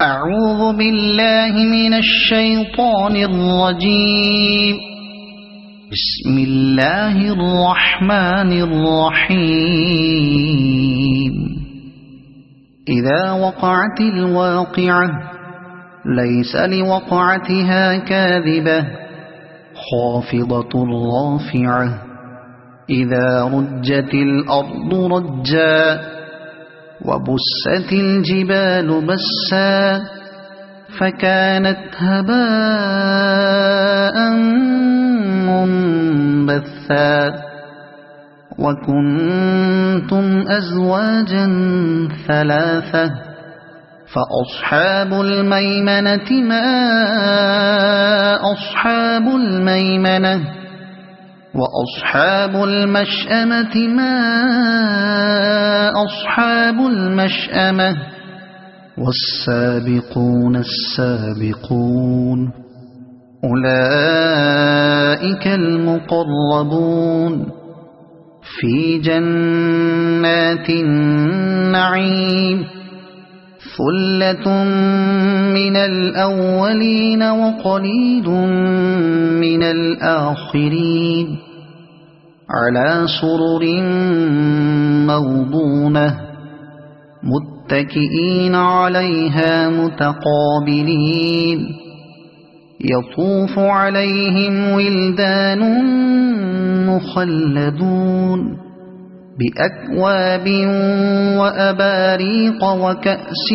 أعوذ بالله من الشيطان الرجيم. بسم الله الرحمن الرحيم. إذا وقعت الواقعة ليس لوقعتها كاذبة خافضة رافعة إذا رجت الأرض رجا وبست الجبال بسا فكانت هباء منبثا وكنتم أزواجا ثلاثة فأصحاب الميمنة ما أصحاب الميمنة وأصحاب المشأمة ما أصحاب المشأمة والسابقون السابقون أولئك المقربون في جنات النعيم ثلة من الأولين وقليل من الآخرين على سرر موضونة متكئين عليها متقابلين يطوف عليهم ولدان مخلدون بأكواب وأباريق وكأس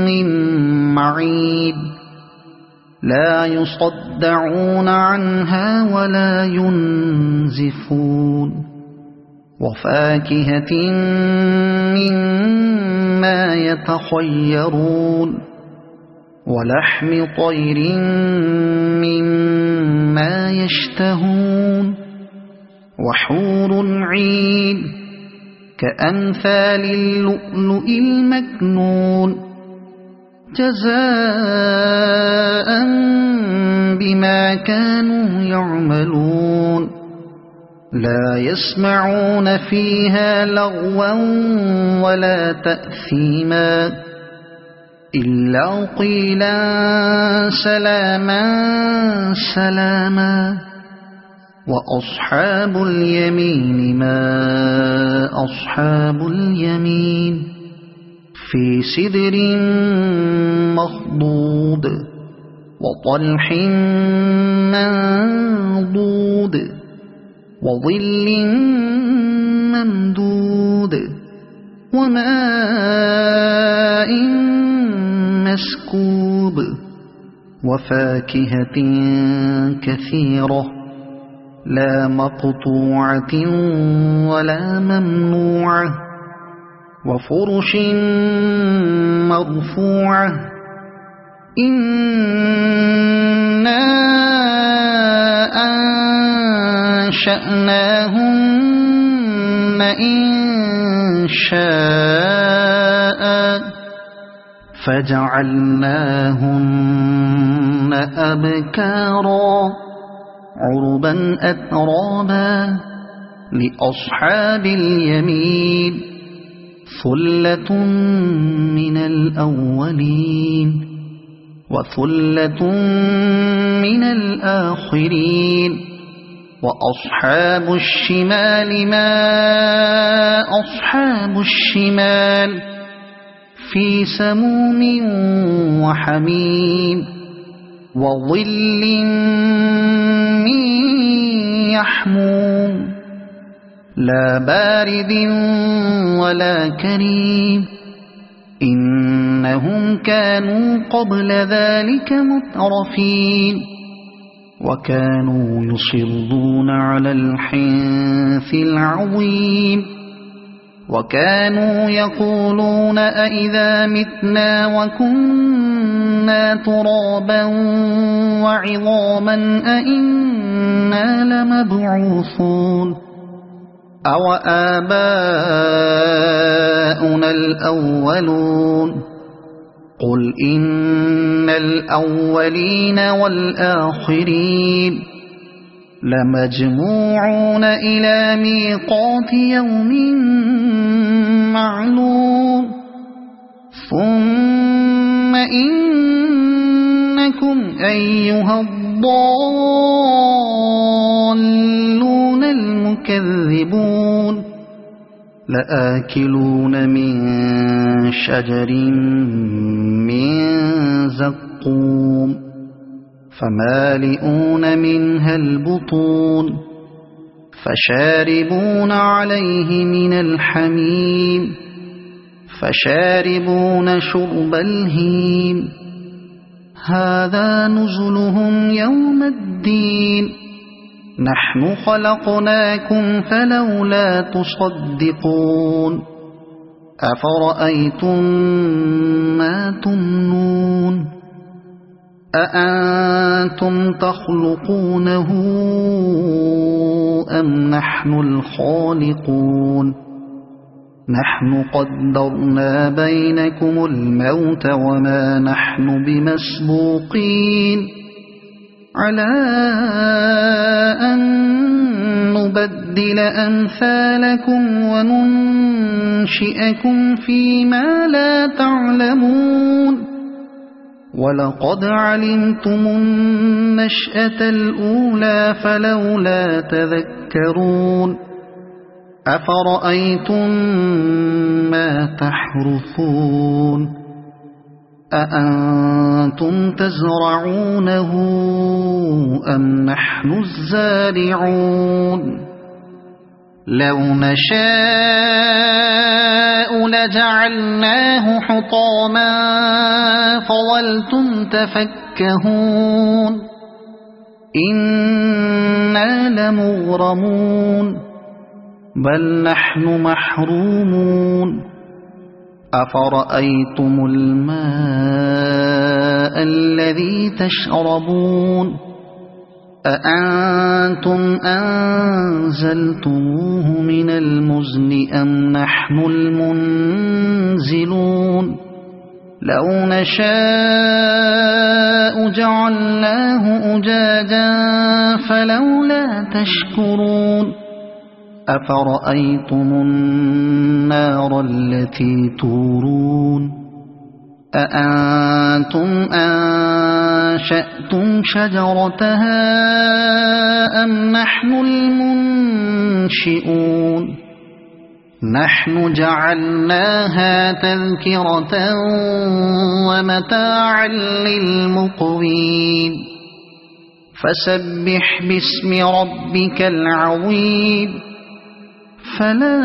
من معين لا يصدعون عنها ولا ينزفون وفاكهة مما يتخيرون ولحم طير مما يشتهون وحور عين كأمثال اللؤلؤ المكنون جزاء بما كانوا يعملون لا يسمعون فيها لغوا ولا تأثيما إلا قيلا سلاما سلاما وأصحاب اليمين ما أصحاب اليمين في سدر مخضود وطلح منضود وظل ممدود وماء مسكوب وفاكهة كثيرة لا مقطوعة ولا ممنوعة وفرش مرفوعة إنا أنشأناهن إنشاء فجعلناهن أبكارا عربا أترابا لأصحاب اليمين ثلة من الأولين وثلة من الآخرين وأصحاب الشمال ما أصحاب الشمال في سموم وحميم وظل من يحموم لا بارد ولا كريم إنهم كانوا قبل ذلك مترفين وكانوا يصرون على الحنث العظيم وكانوا يقولون أئذا متنا وكنا ترابا وعظاما أئنا لمبعوثون أو آباؤنا الأولون قل إن الأولين والآخرين لمجموعون إلى ميقات يوم معلوم ثم إنكم أيها الضالون المكذبون لآكلون من شجر من زقوم فمالئون منها البطون فشاربون عليه من الحميم فشاربون شرب الهيم هذا نزلهم يوم الدين نحن خلقناكم فلولا تصدقون أفرأيتم ما تمنون أأنتم تخلقونه أم نحن الخالقون نحن قدرنا بينكم الموت وما نحن بمسبوقين على أن نبدل أمثالكم وننشئكم فيما لا تعلمون ولقد علمتم النشأة الأولى فلولا تذكرون أفرأيتم ما تحرثون أأنتم تزرعونه أم نحن الزارعون لو نشاء لجعلناه حطاما فظلتم تفكهون إنا لمغرمون بل نحن محرومون أفرأيتم الماء الذي تشربون أأنتم أنزلتموه من المزن أم نحن المنزلون لو نشاء جعلناه أجاجا فلولا تشكرون أفرأيتم النار التي تورون أأنتم أنشأتم شجرتها أم نحن المنشئون نحن جعلناها تذكرة ومتاعا للمقوين فسبح باسم ربك العظيم فلا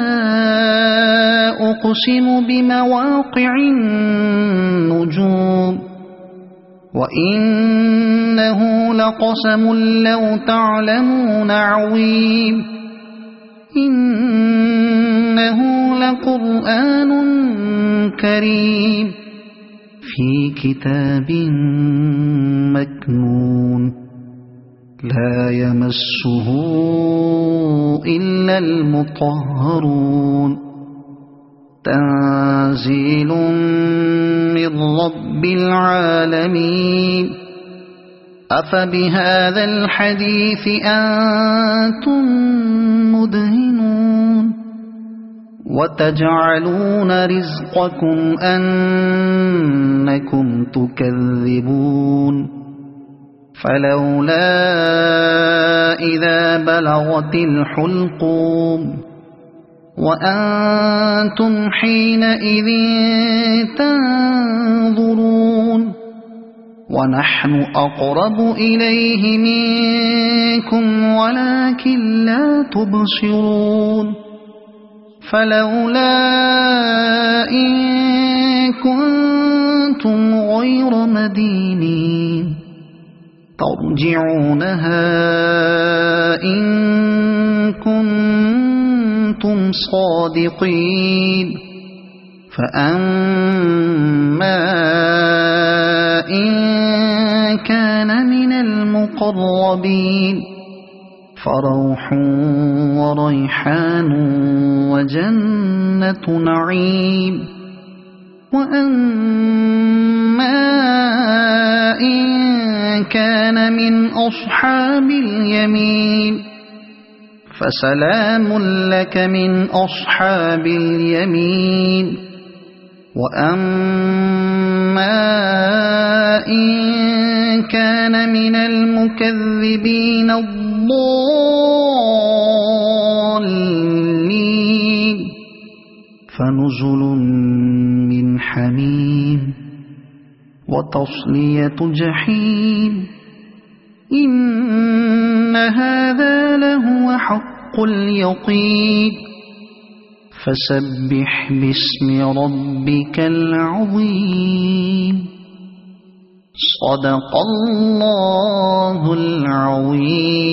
أقسم بمواقع النجوم وإنه لقسم لو تعلمون عظيم إنه لقرآن كريم في كتاب مكنون لا يمسه إلا المطهرون تنزيل من رب العالمين أفبهذا الحديث أنتم مدهنون وتجعلون رزقكم أنكم تكذبون فلولا إذا بلغت الحلقوم وأنتم حينئذ تنظرون ونحن أقرب إليه منكم ولكن لا تبصرون فلولا إن كنتم غير مدينين ترجعونها إن كنتم صادقين فأما إن كان من المقربين فروح وريحان وجنة نعيم وأما إن كان من أصحاب اليمين فسلام لك من أصحاب اليمين وأما إن كان من المكذبين الضالين فنزل من حميم وتصلية جحيم إن هذا لهو حق اليقين فسبح باسم ربك العظيم صدق الله العظيم.